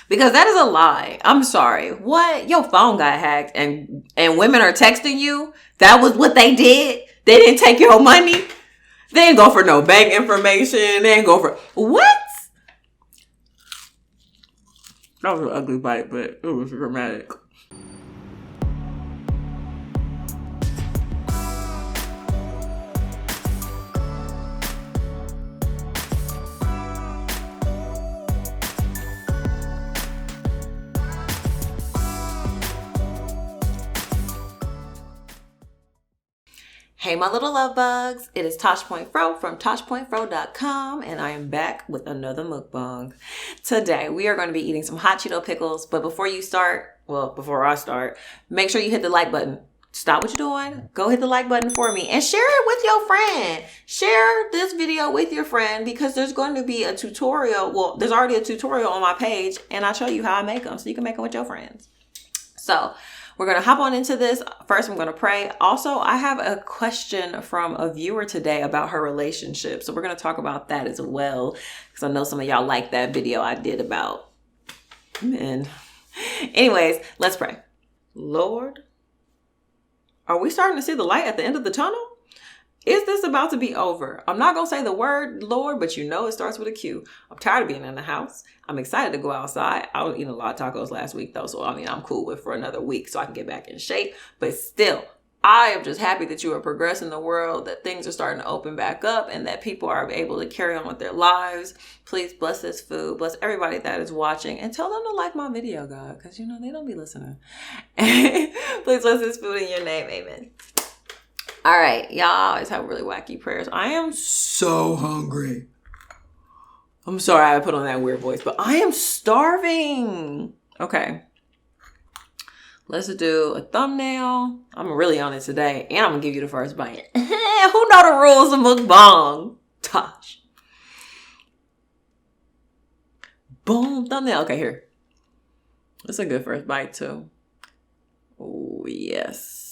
Because that is a lie. I'm sorry. What? Your phone got hacked and women are texting you? That was what they did? They didn't take your money? They didn't go for no bank information. They didn't go for... What? That was an ugly bite, but it was dramatic. Hey, my little love bugs. It is ToshPointFro from ToshPointFro.com, and I am back with another mukbang. Today, we are going to be eating some hot Cheeto pickles, but before I start, make sure you hit the like button. Stop what you're doing. Go hit the like button for me and share it with your friend. Share this video with your friend because there's going to be a tutorial. Well, there's already a tutorial on my page, and I'll show you how I make them so you can make them with your friends. So, we're going to hop on into this. First, I'm going to pray. Also, I have a question from a viewer today about her relationship. So we're going to talk about that as well. Because I know some of y'all like that video I did about men. Anyways, let's pray. Lord, are we starting to see the light at the end of the tunnel? Is this about to be over? I'm not going to say the word Lord, but you know it starts with a Q. I'm tired of being in the house. I'm excited to go outside. I was eating a lot of tacos last week though. So, I'm cool with for another week so I can get back in shape. But still, I am just happy that you are progressing the world, that things are starting to open back up and that people are able to carry on with their lives. Please bless this food. Bless everybody that is watching and tell them to like my video, God, because they don't be listening. Please bless this food in your name. Amen. All right, y'all always have really wacky prayers. I am so hungry. I'm sorry I put on that weird voice, but I am starving. Okay. Let's do a thumbnail. I'm really on it today, and I'm going to give you the first bite. Who know the rules of mukbang? Tosh. Boom, thumbnail. Okay, here. That's a good first bite, too. Oh, yes.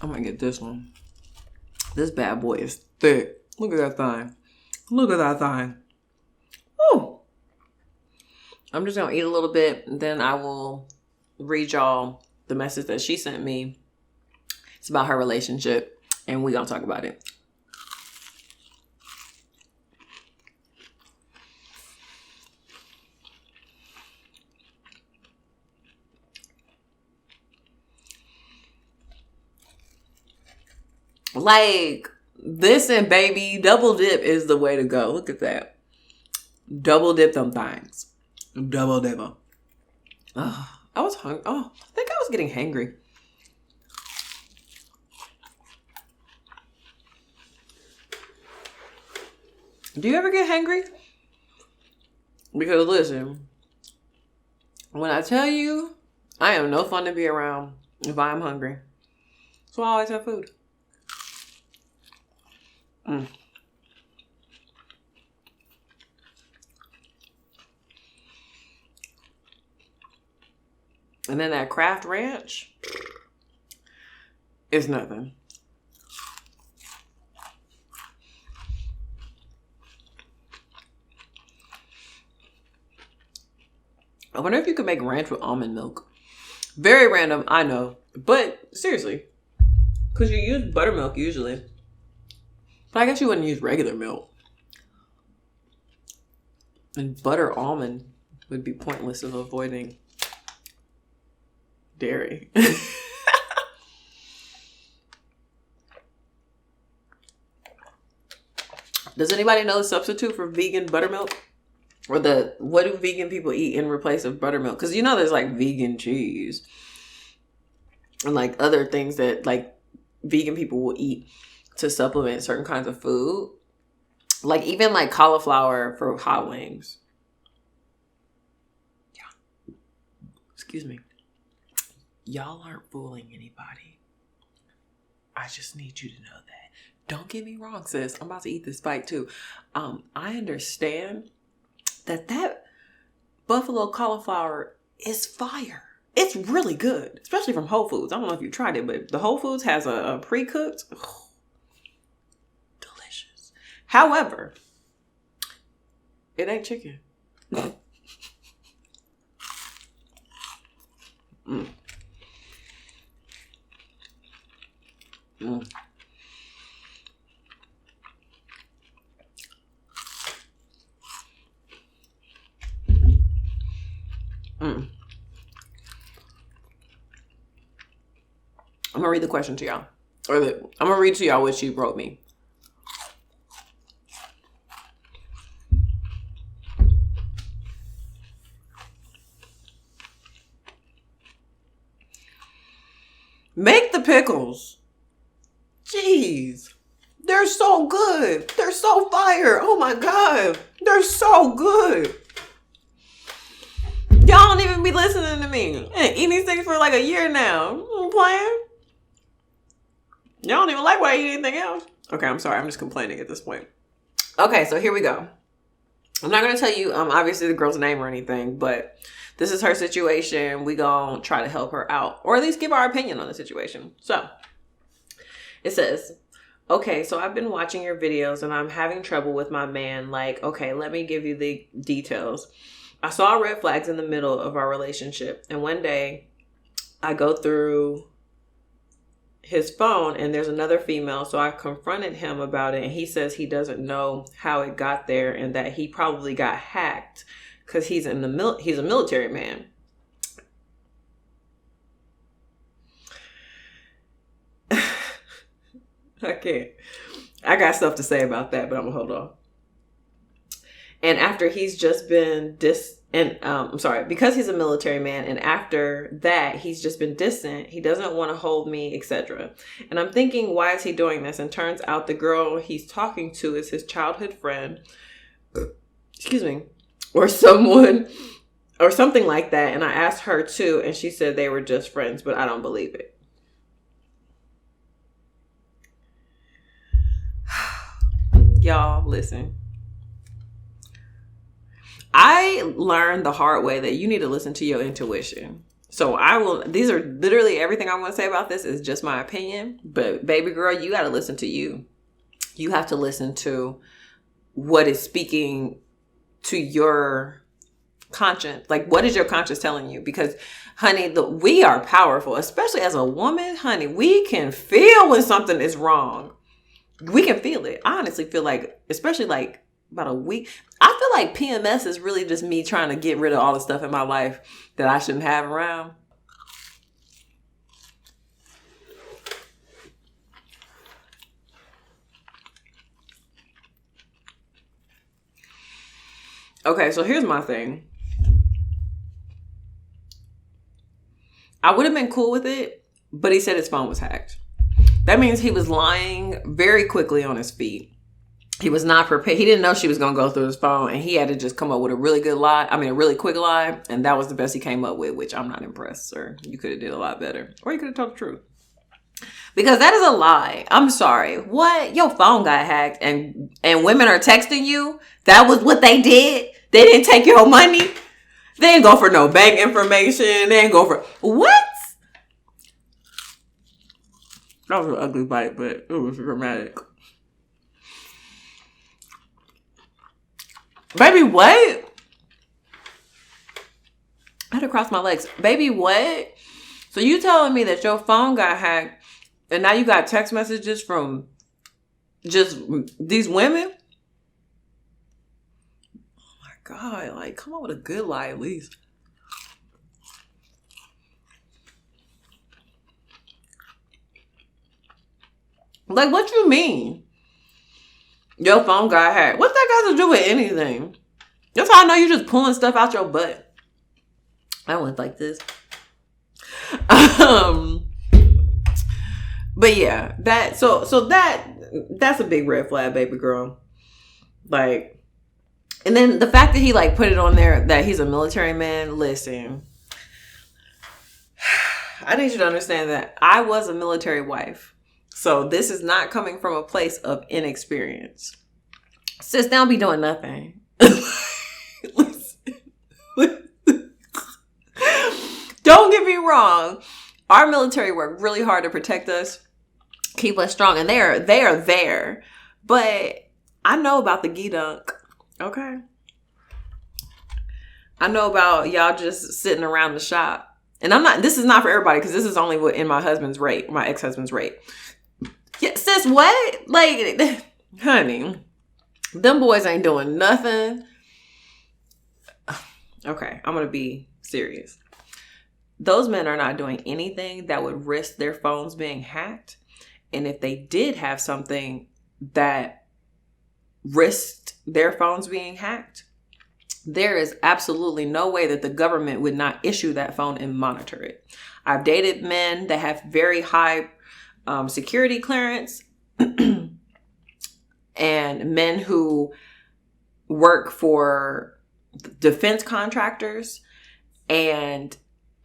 I'm gonna get this one. This bad boy is thick. Look at that thing. Look at that thing. Ooh. I'm just gonna eat a little bit, and then I will read y'all the message that she sent me. It's about her relationship, and we're gonna talk about it. Like, this and baby, double dip is the way to go. Look at that. Double dip them things. Double dip them. Oh, I was hungry. Oh, I think I was getting hangry. Do you ever get hangry? Because listen, when I tell you, I am no fun to be around if I am hungry. So I always have food. And then that Kraft Ranch is nothing. I wonder if you could make ranch with almond milk. Very random, I know. But seriously, because you use buttermilk usually. But I guess you wouldn't use regular milk. And butter almond would be pointless of avoiding dairy. Does anybody know the substitute for vegan buttermilk? Or what do vegan people eat in replace of buttermilk? Because there's like vegan cheese. And like other things that like vegan people will eat to supplement certain kinds of food. Like even like cauliflower for hot wings. Yeah. Excuse me. Y'all aren't fooling anybody. I just need you to know that. don't get me wrong, sis. I'm about to eat this bite too. I understand that buffalo cauliflower is fire. It's really good, especially from Whole Foods. I don't know if you tried it, but the Whole Foods has a pre-cooked. Oh, delicious. However, it ain't chicken. Mm. Mm. Mm. I'm gonna read the question to y'all. I'm gonna read to y'all what she wrote me. Make the pickles. Jeez. They're so good. They're so fire. Oh my God. They're so good. Y'all don't even be listening to me. And eating these things for like a year now. I'm playing. Y'all don't even like when I eat anything else. Okay, I'm sorry. I'm just complaining at this point. Okay, so here we go. I'm not going to tell you, obviously, the girl's name or anything, but this is her situation. We gonna try to help her out, or at least give our opinion on the situation. So, it says, okay, so I've been watching your videos and I'm having trouble with my man. Like, okay, let me give you the details. I saw red flags in the middle of our relationship. And one day I go through his phone and there's another female. So I confronted him about it and he says he doesn't know how it got there and that he probably got hacked because he's a military man. I can't. I got stuff to say about that, but I'm gonna hold on. And after he's just been because he's a military man, and after that he's just been distant, he doesn't want to hold me, etc. And I'm thinking, why is he doing this? And turns out the girl he's talking to is his childhood friend, excuse me, or someone or something like that. And I asked her too, and she said they were just friends, but I don't believe it. Y'all, listen. I learned the hard way that you need to listen to your intuition. So these are literally everything I'm going to say about this is just my opinion. But baby girl, you got to listen to you. You have to listen to what is speaking to your conscience. Like, what is your conscience telling you? Because, honey, we are powerful, especially as a woman. Honey, we can feel when something is wrong. We can feel it. I honestly feel like, especially like about a week, I feel like PMS is really just me trying to get rid of all the stuff in my life that I shouldn't have around. Okay, so here's my thing. I would have been cool with it, but he said his phone was hacked. That means he was lying very quickly on his feet. He was not prepared. He didn't know she was going to go through his phone, and he had to just come up with a really quick lie, and that was the best he came up with, which I'm not impressed, sir. You could have did a lot better, or you could have told the truth. Because that is a lie. I'm sorry. What? Your phone got hacked, and women are texting you? That was what they did? They didn't take your money? They didn't go for no bank information. They didn't go for... What? That was an ugly bite, but it was dramatic. Baby, what? I had to cross my legs. Baby, what? So you telling me that your phone got hacked and now you got text messages from just these women? Oh my God. Like, come on with a good lie at least. Like, what you mean? Your phone got hacked. What's that got to do with anything? That's how I know you just pulling stuff out your butt. I went like this. But yeah, that's a big red flag, baby girl. Like, and then the fact that he like put it on there that he's a military man. Listen, I need you to understand that I was a military wife. So this is not coming from a place of inexperience. Sis, they don't be doing nothing. Don't get me wrong. Our military work really hard to protect us, keep us strong, and they are there. But I know about the gee-dunk, okay? I know about y'all just sitting around the shop. And this is not for everybody, because this is only in my husband's rate, my ex-husband's rate. Yeah, sis, what? Like, honey, them boys ain't doing nothing. Okay, I'm going to be serious. Those men are not doing anything that would risk their phones being hacked. And if they did have something that risked their phones being hacked, there is absolutely no way that the government would not issue that phone and monitor it. I've dated men that have very high security clearance and men who work for defense contractors, and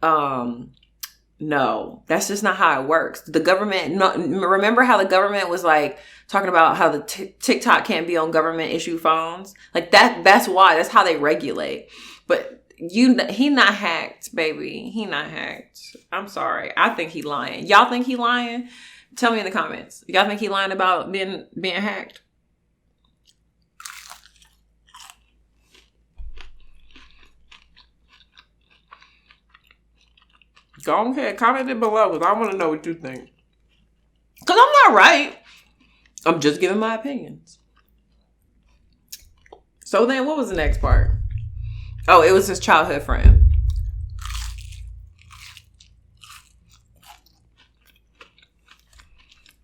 no, that's just not how it works. The government, remember how the government was like talking about how the TikTok can't be on government issue phones? Like that's why, that's how they regulate. But he not hacked, baby. He not hacked. I'm sorry. I think he lying. Y'all think he lying? Tell me in the comments. Y'all think he lying about being hacked? Go ahead, comment it below, because I want to know what you think. Because I'm not right. I'm just giving my opinions. So then, what was the next part? Oh, it was his childhood friend.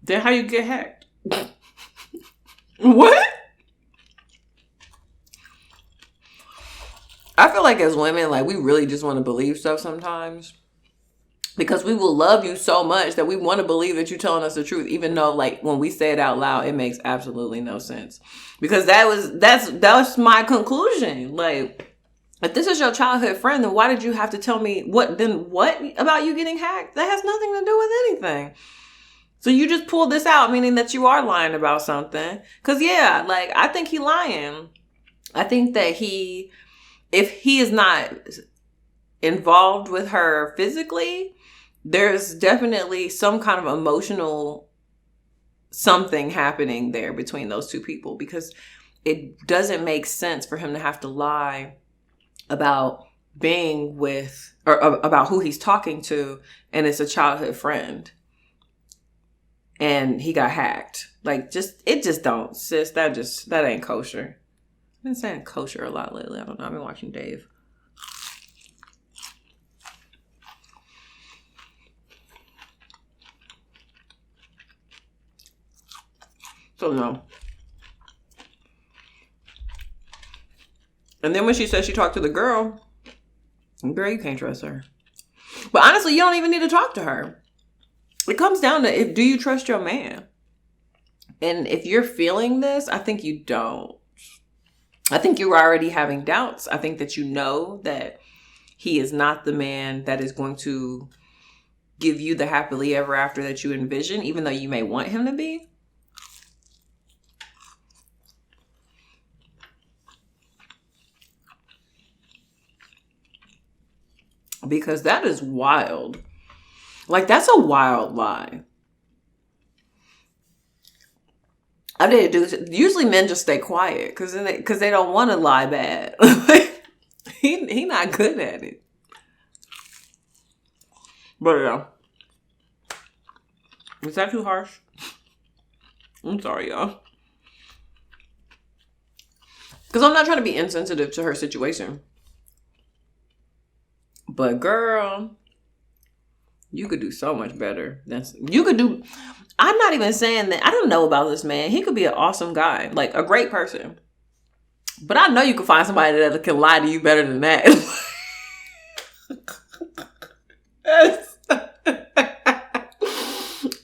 Then how you get hacked? What? I feel like as women, like, we really just want to believe stuff sometimes. Because we will love you so much that we want to believe that you're telling us the truth, even though, like, when we say it out loud, it makes absolutely no sense. Because that's my conclusion. Like, if this is your childhood friend, then why did you have to tell me what about you getting hacked? That has nothing to do with anything. So you just pulled this out, meaning that you are lying about something. Because, yeah, like, I think he lying. I think that if he is not involved with her physically, there's definitely some kind of emotional something happening there between those two people, because it doesn't make sense for him to have to lie about being with or about who he's talking to, and it's a childhood friend, and he got hacked. Like, it just don't, sis. That ain't kosher. I've been saying kosher a lot lately. I don't know. I've been watching Dave. So no. And then when she said she talked to the girl, you can't trust her. But honestly, you don't even need to talk to her. It comes down to, do you trust your man? And if you're feeling this, I think you don't. I think you're already having doubts. I think that you know that he is not the man that is going to give you the happily ever after that you envision, even though you may want him to be. Because that is wild. Like, that's a wild lie. I did do. Usually men just stay quiet because they don't want to lie bad. he not good at it. But yeah, is that too harsh? I'm sorry, y'all. Because I'm not trying to be insensitive to her situation. But girl, you could do so much better. I'm not even saying that. I don't know about this man. He could be an awesome guy, like a great person. But I know you can find somebody that can lie to you better than that.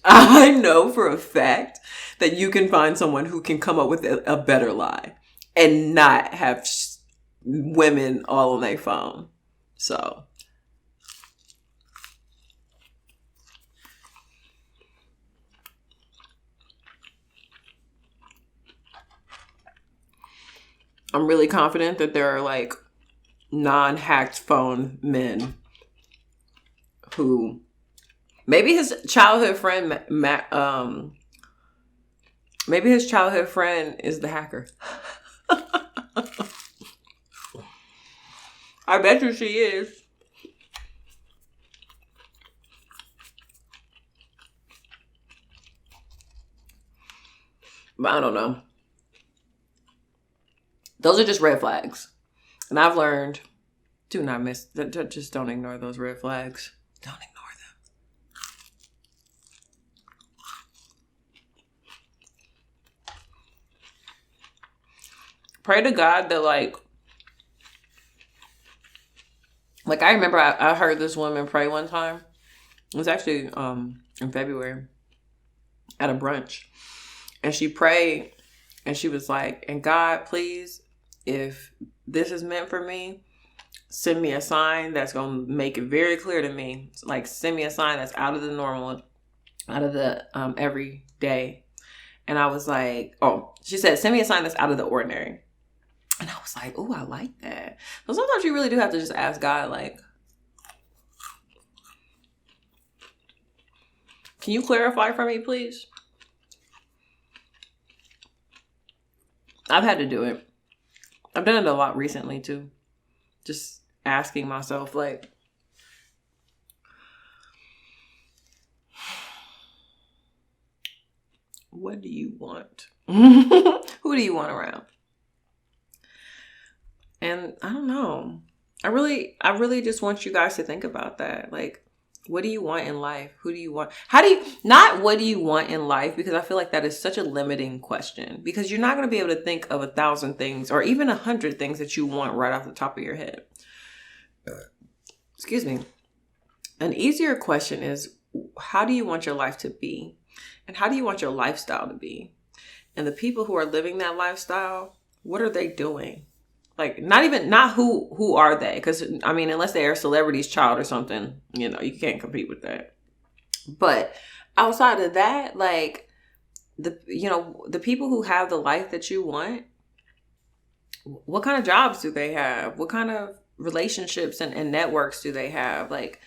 I know for a fact that you can find someone who can come up with a better lie and not have women all on their phone. So. I'm really confident that there are like non-hacked phone men who maybe his childhood friend maybe his childhood friend is the hacker. I bet you she is. But I don't know. Those are just red flags. And I've learned, do not miss, just don't ignore those red flags. Don't ignore them. Pray to God that like I remember I heard this woman pray one time. It was actually in February at a brunch. And she prayed and she was like, and God, please, if this is meant for me, send me a sign that's going to make it very clear to me. Like, send me a sign that's out of the normal, out of the everyday. And I was like, oh, she said, send me a sign that's out of the ordinary. And I was like, oh, I like that. So sometimes you really do have to just ask God, like, can you clarify for me, please? I've had to do it. I've done it a lot recently, too. Just asking myself, like, what do you want? Who do you want around? And I don't know. I really just want you guys to think about that. Like, what do you want in life? Who do you want? Not what do you want in life? Because I feel like that is such a limiting question. Because you're not going to be able to think of 1,000 things or even 100 things that you want right off the top of your head. Excuse me. An easier question is, how do you want your life to be? And how do you want your lifestyle to be? And the people who are living that lifestyle, what are they doing? Like, not who are they? Because, I mean, unless they are a celebrity's child or something, you can't compete with that. But outside of that, like, the people who have the life that you want, what kind of jobs do they have? What kind of relationships and networks do they have? Like,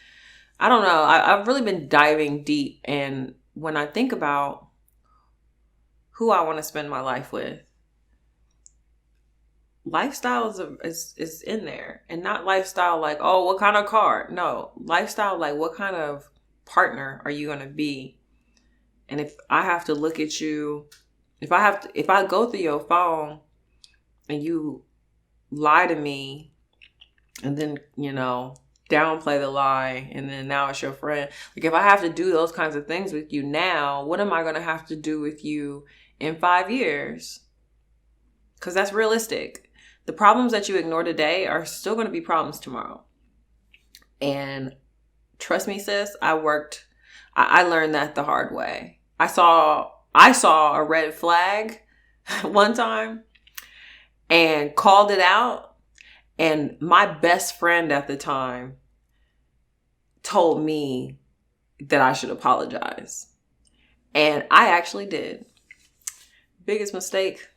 I don't know. I've really been diving deep. And when I think about who I want to spend my life with, lifestyle is in there. And not lifestyle like, oh, what kind of car? No, lifestyle like, what kind of partner are you going to be? And if I have to look at you, if I go through your phone and you lie to me and then, downplay the lie and then now it's your friend. Like, if I have to do those kinds of things with you now, what am I going to have to do with you in 5 years? Because that's realistic. The problems that you ignore today are still going to be problems tomorrow. And trust me, sis, I learned that the hard way. I saw a red flag one time and called it out. And my best friend at the time told me that I should apologize. And I actually did. Biggest mistake,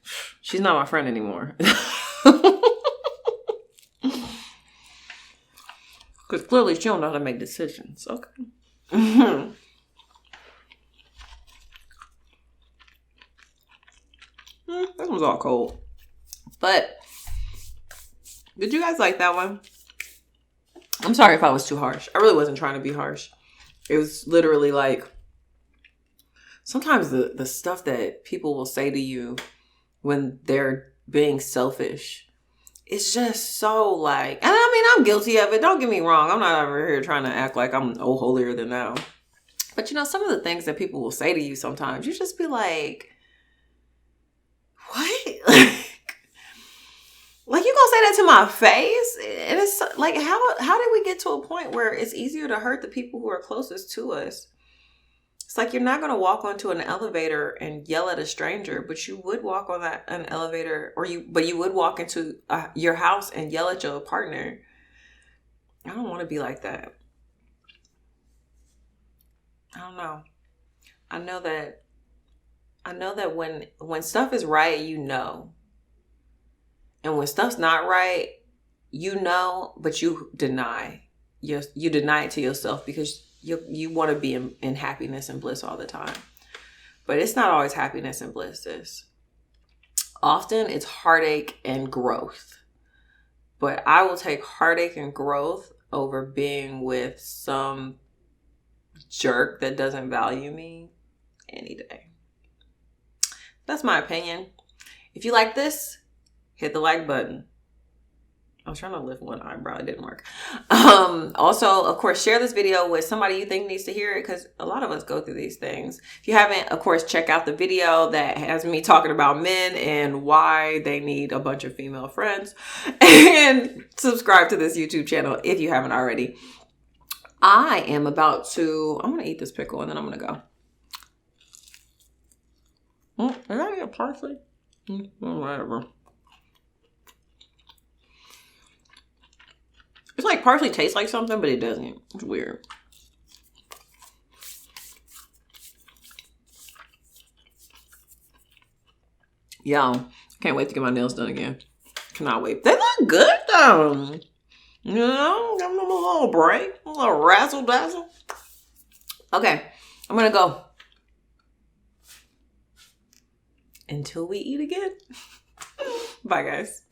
she's not my friend anymore. Because clearly she don't know how to make decisions. Okay. That was all cold. But did you guys like that one? I'm sorry if I was too harsh. I really wasn't trying to be harsh. It was literally like, sometimes the stuff that people will say to you when they're being selfish, it's just so like, and I mean, I'm guilty of it. Don't get me wrong. I'm not over here trying to act like I'm holier than thou. But some of the things that people will say to you sometimes, you just be like, what? Like you gonna say that to my face? And it's like, how did we get to a point where it's easier to hurt the people who are closest to us? It's like, you're not going to walk onto an elevator and yell at a stranger, but you would walk on an elevator, but you would walk into your house and yell at your partner. I don't want to be like that. I don't know. I know that when stuff is right, And when stuff's not right, you know, but you deny. You deny it to yourself because you want to be in happiness and bliss all the time. But it's not always happiness and bliss, sis. Often it's heartache and growth. But I will take heartache and growth over being with some jerk that doesn't value me any day. That's my opinion. If you like this, hit the like button. I was trying to lift one eyebrow. It didn't work. Also, of course, share this video with somebody you think needs to hear it because a lot of us go through these things. If you haven't, of course, check out the video that has me talking about men and why they need a bunch of female friends. And subscribe to this YouTube channel if you haven't already. I'm going to eat this pickle and then I'm going to go. Is that a parsley? Whatever. It's like parsley tastes like something, but it doesn't. It's weird. Y'all, can't wait to get my nails done again. Cannot wait. They look good though. You know, give them a little break, a little razzle dazzle. Okay, I'm gonna go. Until we eat again. Bye, guys.